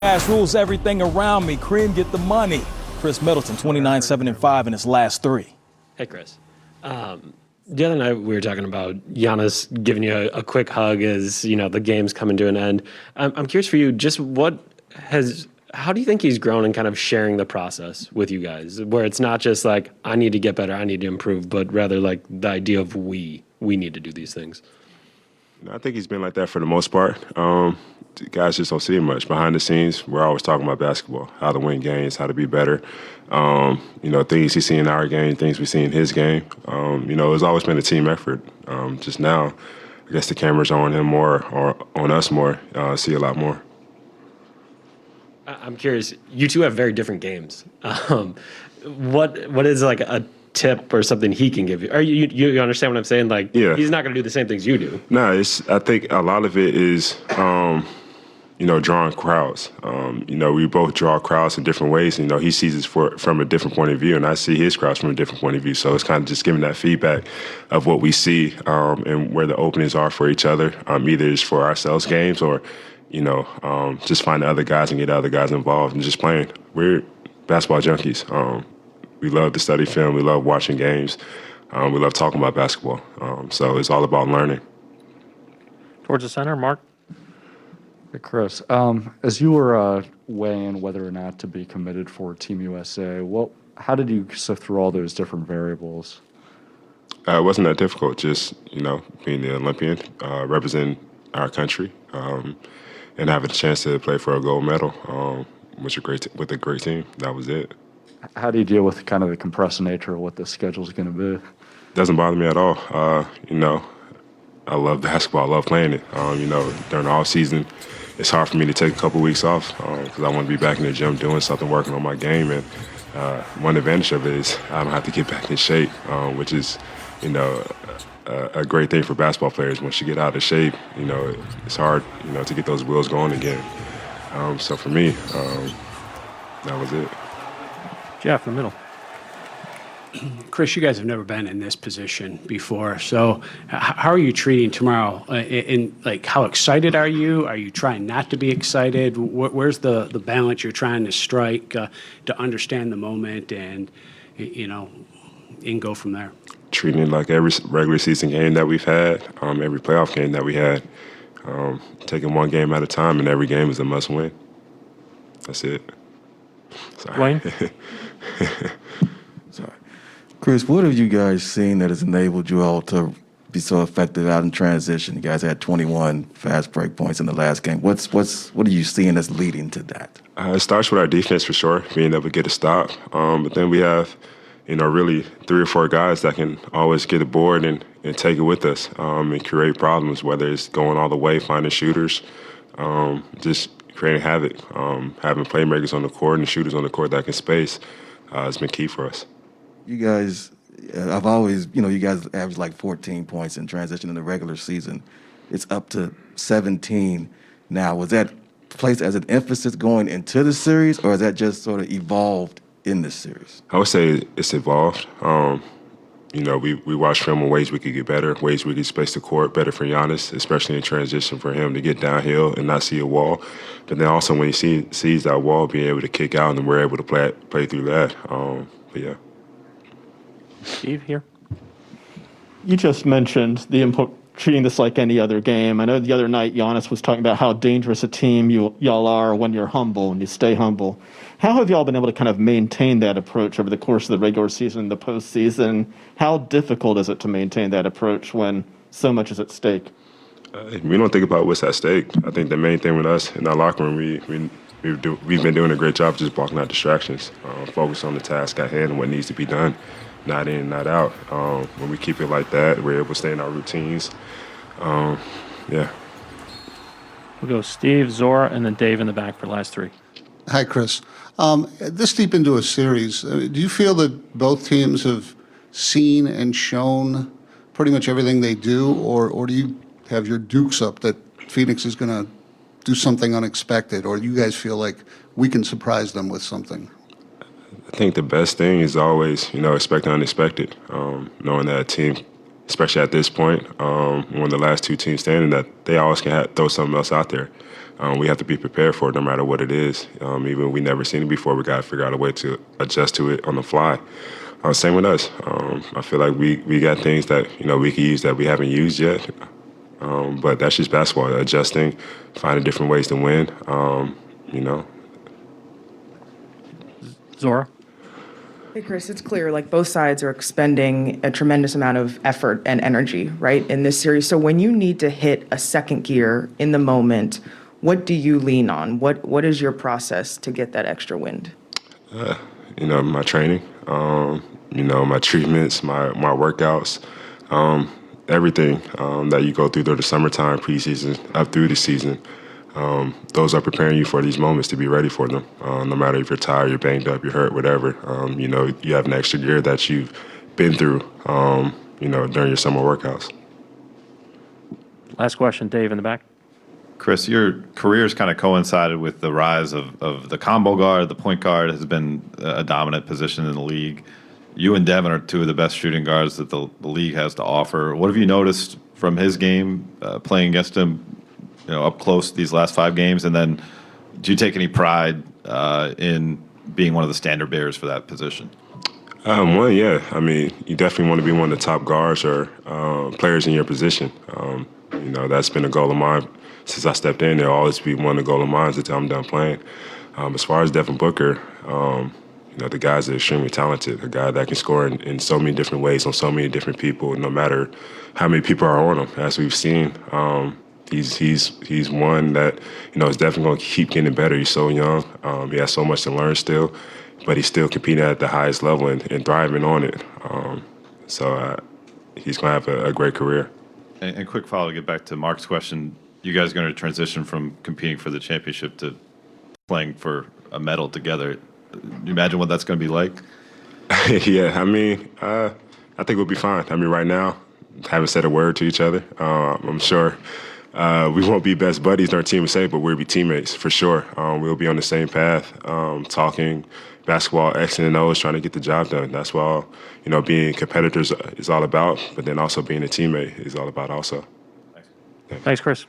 Cash rules everything around me. Cream, get the money. Khris Middleton, 29-7-5 in his last 3. Hey, Khris. The other night we were talking about Giannis giving you a quick hug as, the game's coming to an end. I'm curious for you, just how do you think he's grown in kind of sharing the process with you guys, where it's not just like, I need to get better, I need to improve, but rather like the idea of we need to do these things? I think he's been like that for the most part. Guys just don't see it much. Behind the scenes, we're always talking about basketball, how to win games, how to be better. Things he's seen in our game, things we see in his game. It's always been a team effort. Just now, I guess the cameras are on him more or on us more, see a lot more. I'm curious, you two have very different games. What is like a tip or something he can give you? Or you understand what I'm saying? Like, yeah. He's not going to do the same things you do. No, I think a lot of it is, drawing crowds. We both draw crowds in different ways. He sees it from a different point of view, and I see his crowds from a different point of view. So it's kind of just giving that feedback of what we see and where the openings are for each other, either it's for ourselves games or, just find the other guys and get other guys involved and just playing. We're basketball junkies. We love to study film. We love watching games. We love talking about basketball. So it's all about learning. Towards the center, Mark. Hey, Khris, as you were weighing whether or not to be committed for Team USA, how did you sift through all those different variables? It wasn't that difficult. Just being the Olympian, representing our country, and having a chance to play for a gold medal, with a great team. That was it. How do you deal with kind of the compressed nature of what the schedule is going to be? Doesn't bother me at all. I love basketball. I love playing it. During the off season, it's hard for me to take a couple weeks off because I want to be back in the gym doing something, working on my game. And one advantage of it is I don't have to get back in shape, which is, a great thing for basketball players. Once you get out of shape, it's hard, to get those wheels going again. So for me, that was it. Jeff, in the middle. Khris, you guys have never been in this position before. So how are you treating tomorrow? How excited are you? Are you trying not to be excited? Where's the balance you're trying to strike to understand the moment and go from there? Treating it like every regular season game that we've had, every playoff game that we had, taking one game at a time, and every game is a must-win. That's it. Sorry. Wayne? Sorry. Khris, what have you guys seen that has enabled you all to be so effective out in transition? You guys had 21 fast break points in the last game. What are you seeing that's leading to that? It starts with our defense for sure, being able to get a stop. But then we have, really 3 or 4 guys that can always get a board and take it with us and create problems, whether it's going all the way, finding shooters, just creating havoc, having playmakers on the court and shooters on the court that can space has been key for us. You guys, I've always, you guys average like 14 points in transition in the regular season. It's up to 17 now. Was that placed as an emphasis going into the series, or has that just sort of evolved in this series? I would say it's evolved. We watched film on ways we could get better, ways we could space the court better for Giannis, especially in transition for him to get downhill and not see a wall. But then also when he sees that wall, being able to kick out, and we're able to play through that. But yeah. Steve, here. You just mentioned treating this like any other game. I know the other night Giannis was talking about how dangerous a team y'all are when you're humble and you stay humble. How have y'all been able to kind of maintain that approach over the course of the regular season and the postseason? How difficult is it to maintain that approach when so much is at stake? We don't think about what's at stake. I think the main thing with us in our locker room, we've been doing a great job just blocking out distractions, focus on the task at hand and what needs to be done, not in, not out. When we keep it like that, we're able to stay in our routines. Yeah. We'll go Steve, Zora, and then Dave in the back for the last 3. Hi, Khris. This deep into a series, do you feel that both teams have seen and shown pretty much everything they do, or do you have your dukes up that Phoenix is going to do something unexpected, or do you guys feel like we can surprise them with something? I think the best thing is always, expect the unexpected, knowing that a team especially at this point, one of the last two teams standing, that they always can throw something else out there. We have to be prepared for it no matter what it is. Even if we never seen it before, we got to figure out a way to adjust to it on the fly. Same with us. I feel like we got things that we can use that we haven't used yet. But that's just basketball, adjusting, finding different ways to win. Zora? Hey, Khris, it's clear like both sides are expending a tremendous amount of effort and energy, right, in this series. So when you need to hit a second gear in the moment, what do you lean on? What is your process to get that extra wind? My training, my treatments, my workouts, everything that you go through during the summertime, preseason, up through the season. Those are preparing you for these moments to be ready for them. No matter if you're tired, you're banged up, you're hurt, whatever. You have an extra gear that you've been through, during your summer workouts. Last question, Dave in the back. Khris, your career's kind of coincided with the rise of the combo guard. The point guard has been a dominant position in the league. You and Devin are two of the best shooting guards that the league has to offer. What have you noticed from his game, playing against him, up close these last 5 games? And then do you take any pride in being one of the standard bearers for that position? Yeah. I mean, you definitely want to be one of the top guards or players in your position. That's been a goal of mine since I stepped in. It'll always be one of the goal of mine until I'm done playing. As far as Devin Booker, the guy's extremely talented, a guy that can score in so many different ways on so many different people, no matter how many people are on him. As we've seen, he's one that, is definitely going to keep getting better. He's so young. He has so much to learn still, but he's still competing at the highest level and thriving on it. So he's going to have a great career. And quick follow to get back to Mark's question. You guys are going to transition from competing for the championship to playing for a medal together. Do you imagine what that's going to be like? Yeah, I mean, I think we'll be fine. I mean, right now, haven't said a word to each other. I'm sure we won't be best buddies, our team would say, but we'll be teammates for sure. We'll be on the same path, talking basketball, X and O's, trying to get the job done. That's what all, being competitors is all about, but then also being a teammate is all about also. Thanks, Khris.